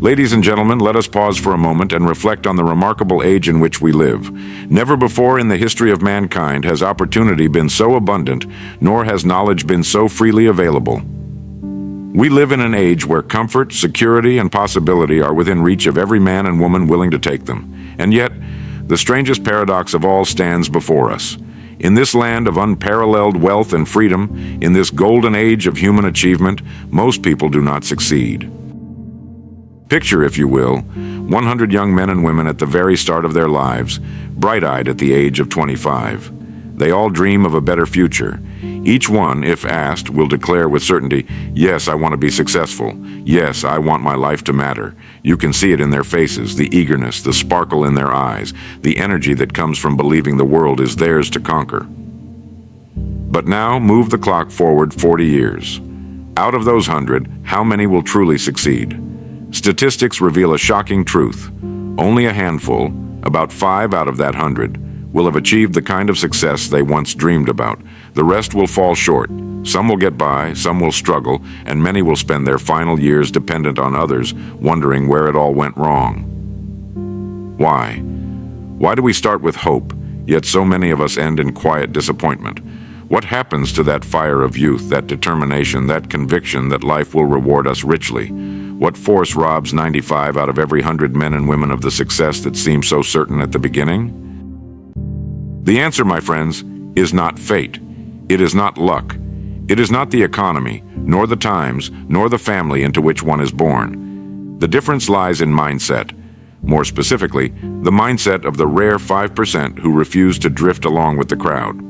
Ladies and gentlemen, let us pause for a moment and reflect on the remarkable age in which we live. Never before in the history of mankind has opportunity been so abundant, nor has knowledge been so freely available. We live in an age where comfort, security, and possibility are within reach of every man and woman willing to take them. And yet, the strangest paradox of all stands before us. In this land of unparalleled wealth and freedom, in this golden age of human achievement, most people do not succeed. Picture, if you will, 100 young men and women at the very start of their lives, bright-eyed at the age of 25. They all dream of a better future. Each one, if asked, will declare with certainty, "Yes, I want to be successful. Yes, I want my life to matter." You can see it in their faces, the eagerness, the sparkle in their eyes, the energy that comes from believing the world is theirs to conquer. But now, move the clock forward 40 years. Out of those 100, how many will truly succeed? Statistics reveal a shocking truth. Only a handful, about 5 out of that 100, will have achieved the kind of success they once dreamed about. The rest will fall short. Some will get by, some will struggle, and many will spend their final years dependent on others, wondering where it all went wrong. Why? Why do we start with hope, yet so many of us end in quiet disappointment? What happens to that fire of youth, that determination, that conviction that life will reward us richly? What force robs 95 out of every 100 men and women of the success that seemed so certain at the beginning? The answer, my friends, is not fate. It is not luck. It is not the economy, nor the times, nor the family into which one is born. The difference lies in mindset. More specifically, the mindset of the rare 5% who refuse to drift along with the crowd.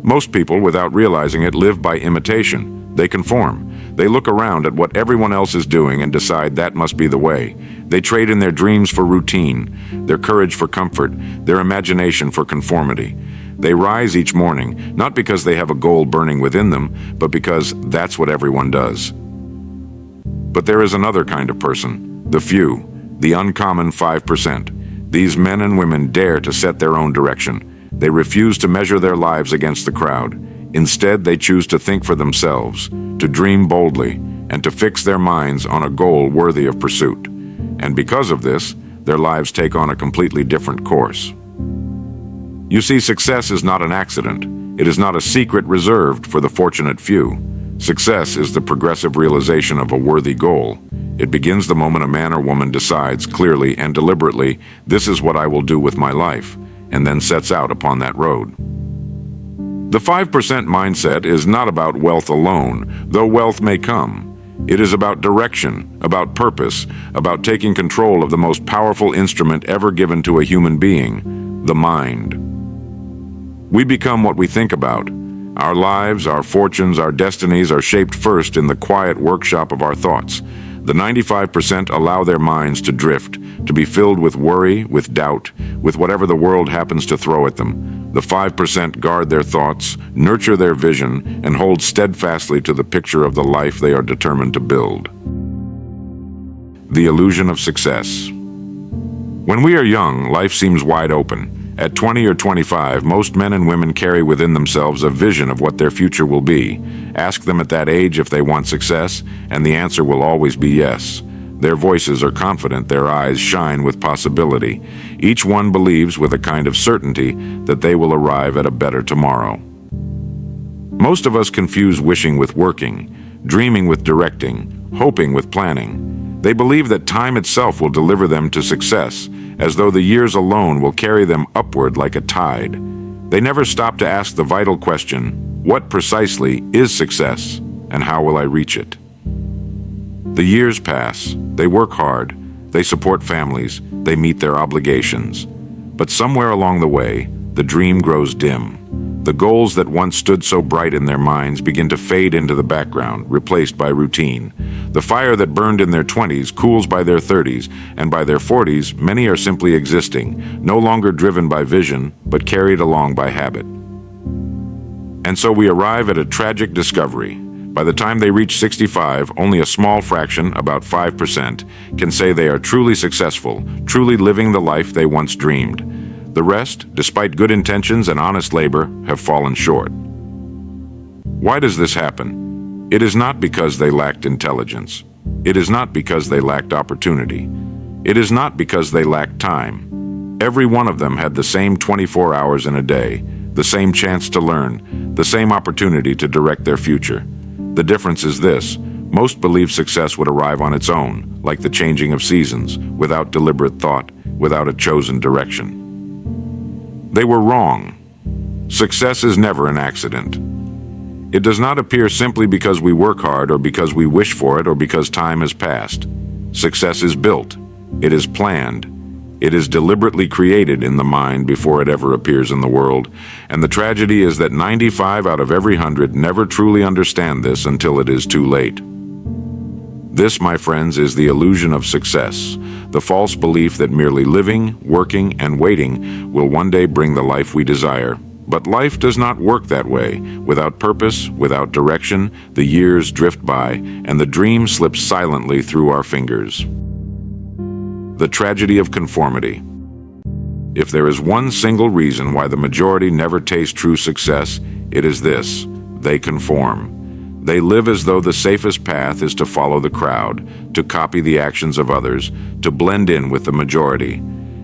Most people, without realizing it, live by imitation. They conform. They look around at what everyone else is doing and decide that must be the way. They trade in their dreams for routine, their courage for comfort, their imagination for conformity. They rise each morning, not because they have a goal burning within them, but because that's what everyone does. But there is another kind of person, the few, the uncommon 5%. These men and women dare to set their own direction. They refuse to measure their lives against the crowd. Instead, they choose to think for themselves, to dream boldly, and to fix their minds on a goal worthy of pursuit. And because of this, their lives take on a completely different course. You see, success is not an accident. It is not a secret reserved for the fortunate few. Success is the progressive realization of a worthy goal. It begins the moment a man or woman decides clearly and deliberately, "This is what I will do with my life," and then sets out upon that road. The 5% mindset is not about wealth alone, though wealth may come. It is about direction, about purpose, about taking control of the most powerful instrument ever given to a human being, the mind. We become what we think about. Our lives, our fortunes, our destinies are shaped first in the quiet workshop of our thoughts. The 95% allow their minds to drift, to be filled with worry, with doubt, with whatever the world happens to throw at them. The 5% guard their thoughts, nurture their vision, and hold steadfastly to the picture of the life they are determined to build. The illusion of success. When we are young, life seems wide open. At 20 or 25, most men and women carry within themselves a vision of what their future will be. Ask them at that age if they want success, and the answer will always be yes. Their voices are confident, their eyes shine with possibility. Each one believes with a kind of certainty that they will arrive at a better tomorrow. Most of us confuse wishing with working, dreaming with directing, hoping with planning. They believe that time itself will deliver them to success, as though the years alone will carry them upward like a tide. They never stop to ask the vital question, what precisely is success, and how will I reach it? The years pass, they work hard, they support families, they meet their obligations. But somewhere along the way, the dream grows dim. The goals that once stood so bright in their minds begin to fade into the background, replaced by routine. The fire that burned in their 20s cools by their 30s, and by their 40s, many are simply existing, no longer driven by vision, but carried along by habit. And so we arrive at a tragic discovery. By the time they reach 65, only a small fraction, about 5%, can say they are truly successful, truly living the life they once dreamed. The rest, despite good intentions and honest labor, have fallen short. Why does this happen? It is not because they lacked intelligence. It is not because they lacked opportunity. It is not because they lacked time. Every one of them had the same 24 hours in a day, the same chance to learn, the same opportunity to direct their future. The difference is this: most believe success would arrive on its own, like the changing of seasons, without deliberate thought, without a chosen direction. They were wrong. Success is never an accident. It does not appear simply because we work hard or because we wish for it or because time has passed. Success is built. It is planned. It is deliberately created in the mind before it ever appears in the world. And the tragedy is that 95 out of every 100 never truly understand this until it is too late. This, my friends, is the illusion of success, the false belief that merely living, working, and waiting will one day bring the life we desire. But life does not work that way. Without purpose, without direction, the years drift by, and the dream slips silently through our fingers. The tragedy of conformity. If there is one single reason why the majority never taste true success, it is this: they conform. They live as though the safest path is to follow the crowd, to copy the actions of others, to blend in with the majority.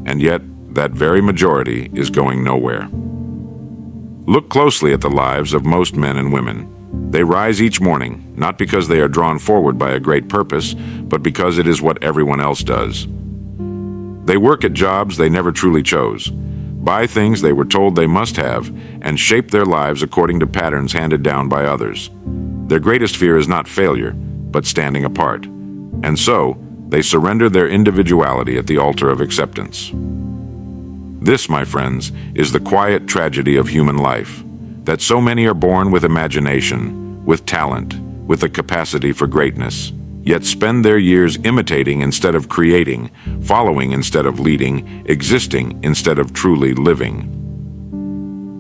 And yet, that very majority is going nowhere. Look closely at the lives of most men and women. They rise each morning, not because they are drawn forward by a great purpose, but because it is what everyone else does. They work at jobs they never truly chose, buy things they were told they must have, and shape their lives according to patterns handed down by others. Their greatest fear is not failure, but standing apart. And so, they surrender their individuality at the altar of acceptance. This, my friends, is the quiet tragedy of human life, that so many are born with imagination, with talent, with the capacity for greatness, yet spend their years imitating instead of creating, following instead of leading, existing instead of truly living.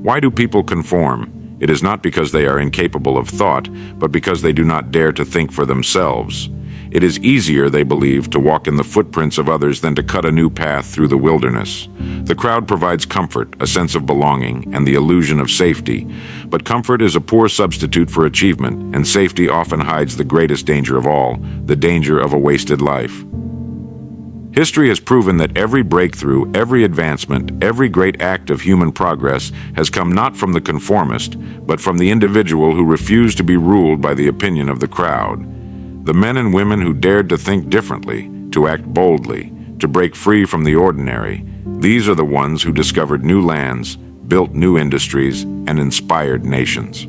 Why do people conform? It is not because they are incapable of thought, but because they do not dare to think for themselves. It is easier, they believe, to walk in the footprints of others than to cut a new path through the wilderness. The crowd provides comfort, a sense of belonging, and the illusion of safety. But comfort is a poor substitute for achievement, and safety often hides the greatest danger of all, the danger of a wasted life. History has proven that every breakthrough, every advancement, every great act of human progress has come not from the conformist, but from the individual who refused to be ruled by the opinion of the crowd. The men and women who dared to think differently, to act boldly, to break free from the ordinary, these are the ones who discovered new lands, built new industries, and inspired nations.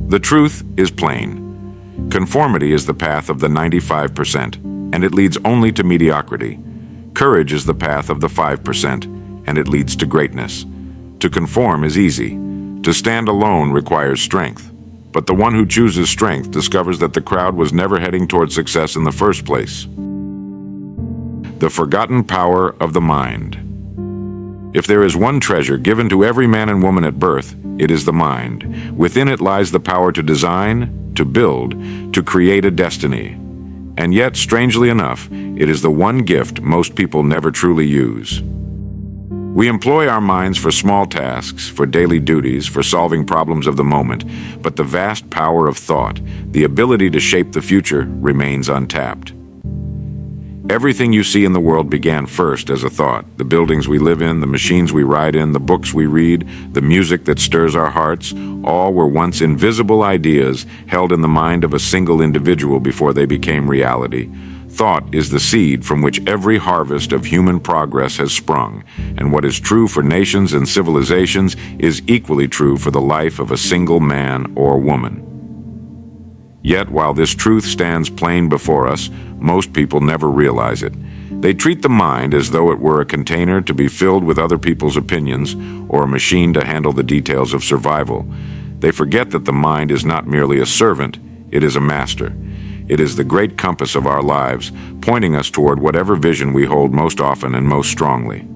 The truth is plain. Conformity is the path of the 95%, and it leads only to mediocrity. Courage is the path of the 5%, and it leads to greatness. To conform is easy. To stand alone requires strength. But the one who chooses strength discovers that the crowd was never heading toward success in the first place. The forgotten power of the mind. If there is one treasure given to every man and woman at birth, it is the mind. Within it lies the power to design, to build, to create a destiny. And yet, strangely enough, it is the one gift most people never truly use. We employ our minds for small tasks, for daily duties, for solving problems of the moment, but the vast power of thought, the ability to shape the future, remains untapped. Everything you see in the world began first as a thought. The buildings we live in, the machines we ride in, the books we read, the music that stirs our hearts, all were once invisible ideas held in the mind of a single individual before they became reality. Thought is the seed from which every harvest of human progress has sprung, and what is true for nations and civilizations is equally true for the life of a single man or woman. Yet, while this truth stands plain before us, most people never realize it. They treat the mind as though it were a container to be filled with other people's opinions or a machine to handle the details of survival. They forget that the mind is not merely a servant, it is a master. It is the great compass of our lives, pointing us toward whatever vision we hold most often and most strongly.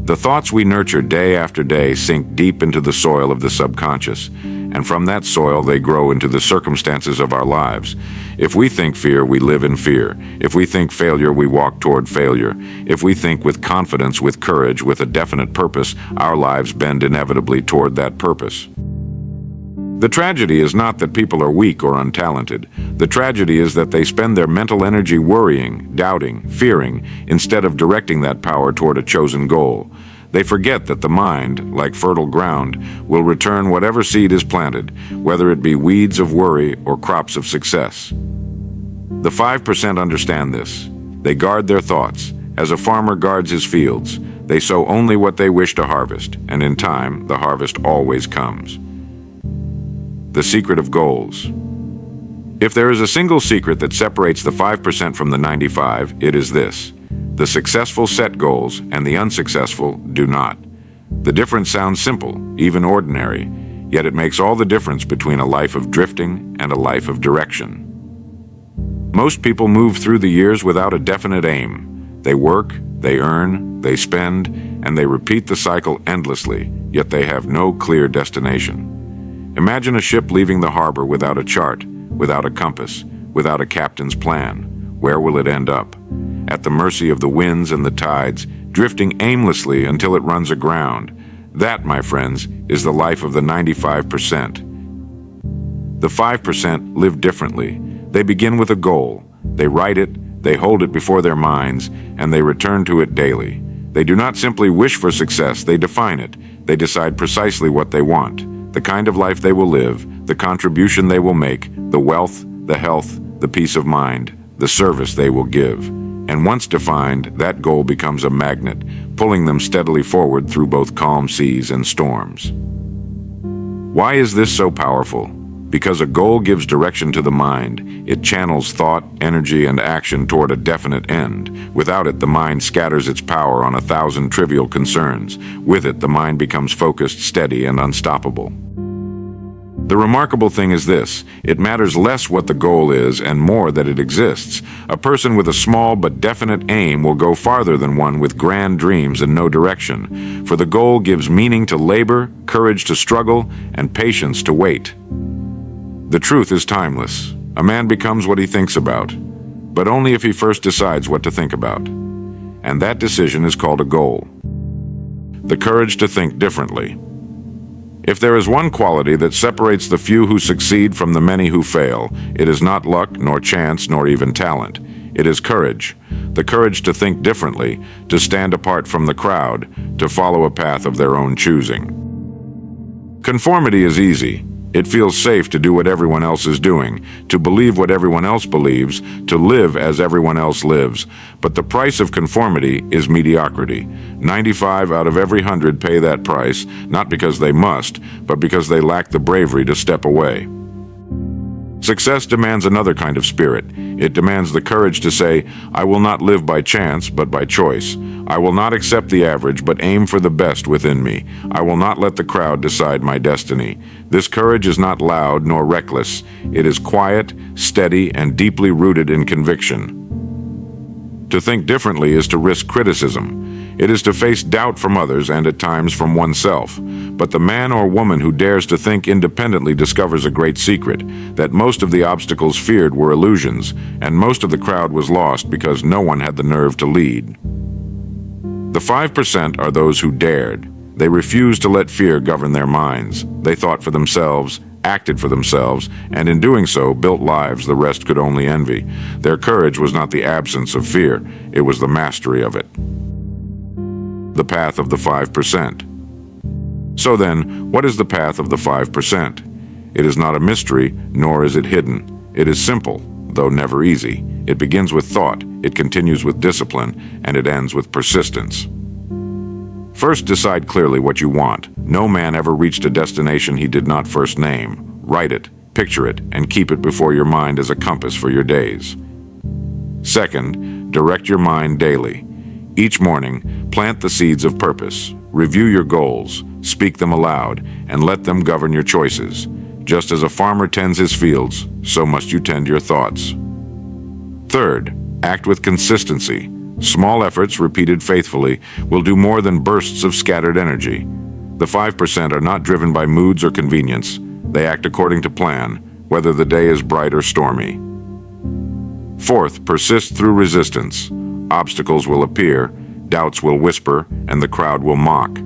The thoughts we nurture day after day sink deep into the soil of the subconscious, and from that soil they grow into the circumstances of our lives. If we think fear, we live in fear. If we think failure, we walk toward failure. If we think with confidence, with courage, with a definite purpose, our lives bend inevitably toward that purpose. The tragedy is not that people are weak or untalented. The tragedy is that they spend their mental energy worrying, doubting, fearing, instead of directing that power toward a chosen goal. They forget that the mind, like fertile ground, will return whatever seed is planted, whether it be weeds of worry or crops of success. The 5% understand this. They guard their thoughts. As a farmer guards his fields, they sow only what they wish to harvest, and in time, the harvest always comes. The secret of goals. If there is a single secret that separates the 5% from the 95, it is this. The successful set goals and the unsuccessful do not. The difference sounds simple, even ordinary, yet it makes all the difference between a life of drifting and a life of direction. Most people move through the years without a definite aim. They work, they earn, they spend, and they repeat the cycle endlessly, yet they have no clear destination. Imagine a ship leaving the harbor without a chart, without a compass, without a captain's plan. Where will it end up? At the mercy of the winds and the tides, drifting aimlessly until it runs aground. That, my friends, is the life of the 95%. The 5% live differently. They begin with a goal. They write it, they hold it before their minds, and they return to it daily. They do not simply wish for success, they define it. They decide precisely what they want. The kind of life they will live, the contribution they will make, the wealth, the health, the peace of mind, the service they will give. And once defined, that goal becomes a magnet, pulling them steadily forward through both calm seas and storms. Why is this so powerful? Because a goal gives direction to the mind. It channels thought, energy, and action toward a definite end. Without it, the mind scatters its power on 1,000 trivial concerns. With it, the mind becomes focused, steady, and unstoppable. The remarkable thing is this: it matters less what the goal is and more that it exists. A person with a small but definite aim will go farther than one with grand dreams and no direction, for the goal gives meaning to labor, courage to struggle, and patience to wait. The truth is timeless. A man becomes what he thinks about, but only if he first decides what to think about. And that decision is called a goal. The courage to think differently. If there is one quality that separates the few who succeed from the many who fail, it is not luck, nor chance, nor even talent. It is courage. The courage to think differently, to stand apart from the crowd, to follow a path of their own choosing. Conformity is easy. It feels safe to do what everyone else is doing, to believe what everyone else believes, to live as everyone else lives. But the price of conformity is mediocrity. 95 out of every 100 pay that price, not because they must, but because they lack the bravery to step away. Success demands another kind of spirit. It demands the courage to say, I will not live by chance, but by choice. I will not accept the average, but aim for the best within me. I will not let the crowd decide my destiny. This courage is not loud nor reckless. It is quiet, steady, and deeply rooted in conviction. To think differently is to risk criticism. It is to face doubt from others and at times from oneself. But the man or woman who dares to think independently discovers a great secret, that most of the obstacles feared were illusions, and most of the crowd was lost because no one had the nerve to lead. The 5% are those who dared. They refused to let fear govern their minds. They thought for themselves, acted for themselves, and in doing so built lives the rest could only envy. Their courage was not the absence of fear, it was the mastery of it. The path of the 5%. So then, what is the path of the 5%? It is not a mystery, nor is it hidden. It is simple, though never easy. It begins with thought, it continues with discipline, and it ends with persistence. First, decide clearly what you want. No man ever reached a destination he did not first name. Write it, picture it, and keep it before your mind as a compass for your days. Second, direct your mind daily. Each morning, plant the seeds of purpose. Review your goals, speak them aloud, and let them govern your choices. Just as a farmer tends his fields, so must you tend your thoughts. Third, act with consistency. Small efforts repeated faithfully will do more than bursts of scattered energy. The 5% are not driven by moods or convenience. They act according to plan, whether the day is bright or stormy. Fourth, persist through resistance. Obstacles will appear, doubts will whisper, and the crowd will mock.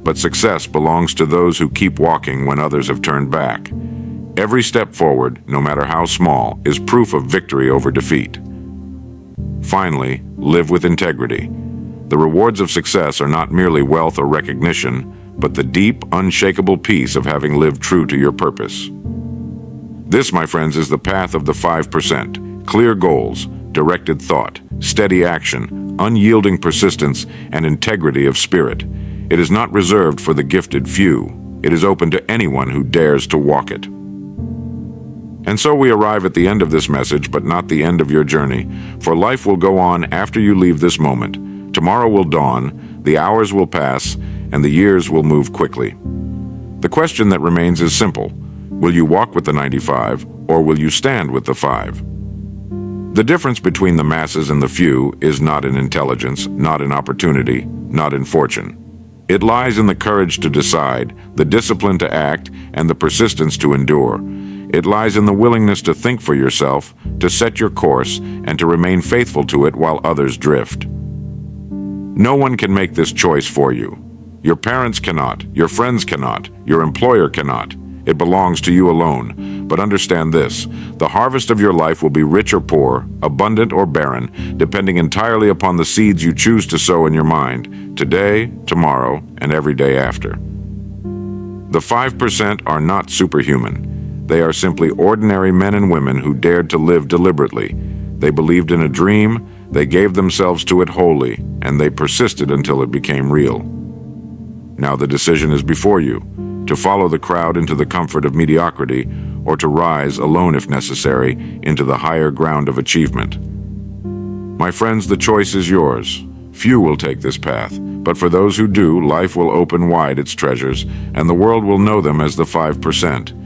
but success belongs to those who keep walking when others have turned back. Every step forward, no matter how small, is proof of victory over defeat. Finally, live with integrity. The rewards of success are not merely wealth or recognition, but the deep, unshakable peace of having lived true to your purpose. This, my friends, is the path of the 5%. Clear goals, directed thought, steady action, unyielding persistence, and integrity of spirit. It is not reserved for the gifted few. It is open to anyone who dares to walk it. And so we arrive at the end of this message, but not the end of your journey, for life will go on after you leave this moment. Tomorrow will dawn, the hours will pass, and the years will move quickly. The question that remains is simple. Will you walk with the 95, or will you stand with the 5? The difference between the masses and the few is not in intelligence, not in opportunity, not in fortune. It lies in the courage to decide, the discipline to act, and the persistence to endure. It lies in the willingness to think for yourself, to set your course, and to remain faithful to it while others drift. No one can make this choice for you. Your parents cannot, your friends cannot, your employer cannot. It belongs to you alone. But understand this, the harvest of your life will be rich or poor, abundant or barren, depending entirely upon the seeds you choose to sow in your mind, today, tomorrow, and every day after. The 5% are not superhuman. They are simply ordinary men and women who dared to live deliberately. They believed in a dream, they gave themselves to it wholly, and they persisted until it became real. Now the decision is before you, to follow the crowd into the comfort of mediocrity, or to rise, alone if necessary, into the higher ground of achievement. My friends, the choice is yours. Few will take this path, but for those who do, life will open wide its treasures, and the world will know them as the 5%.